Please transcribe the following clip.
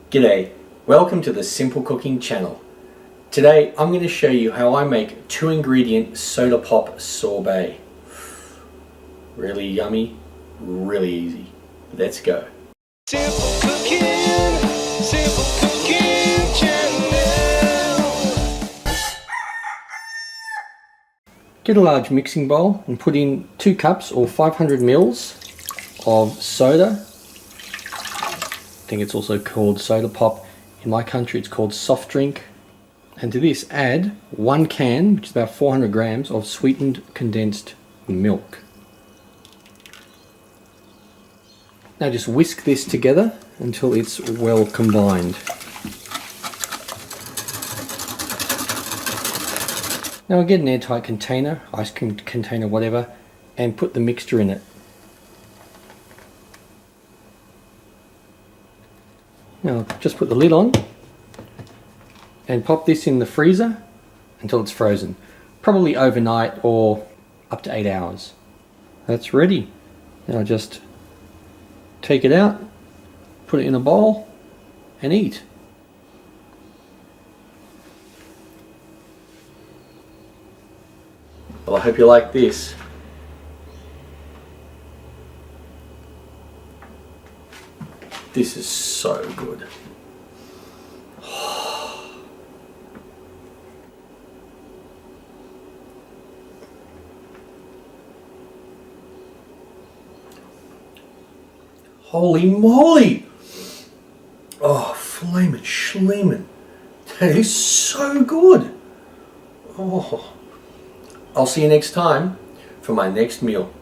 G'day, welcome to the Simple Cooking channel. Today I'm going to show you how I make 2-ingredient soda pop sorbet. Really yummy, really easy. Let's go. Simple Cooking, Simple Cooking Channel. Get a large mixing bowl and put in 2 cups or 500 mils of soda. I think it's also called soda pop. In my country it's called soft drink. And to this add 1 can, which is about 400 grams of sweetened condensed milk. Now just whisk this together until it's well combined. Now get an airtight container, ice cream container, whatever, and put the mixture in it. Now just put the lid on and pop this in the freezer until it's frozen. Probably overnight or up to 8 hours. That's ready. Now just take it out, put it in a bowl and eat. Well, I hope you like this. This is so good. Holy moly! Oh, flamin' schleemin'. That is so good. Oh. I'll see you next time for my next meal.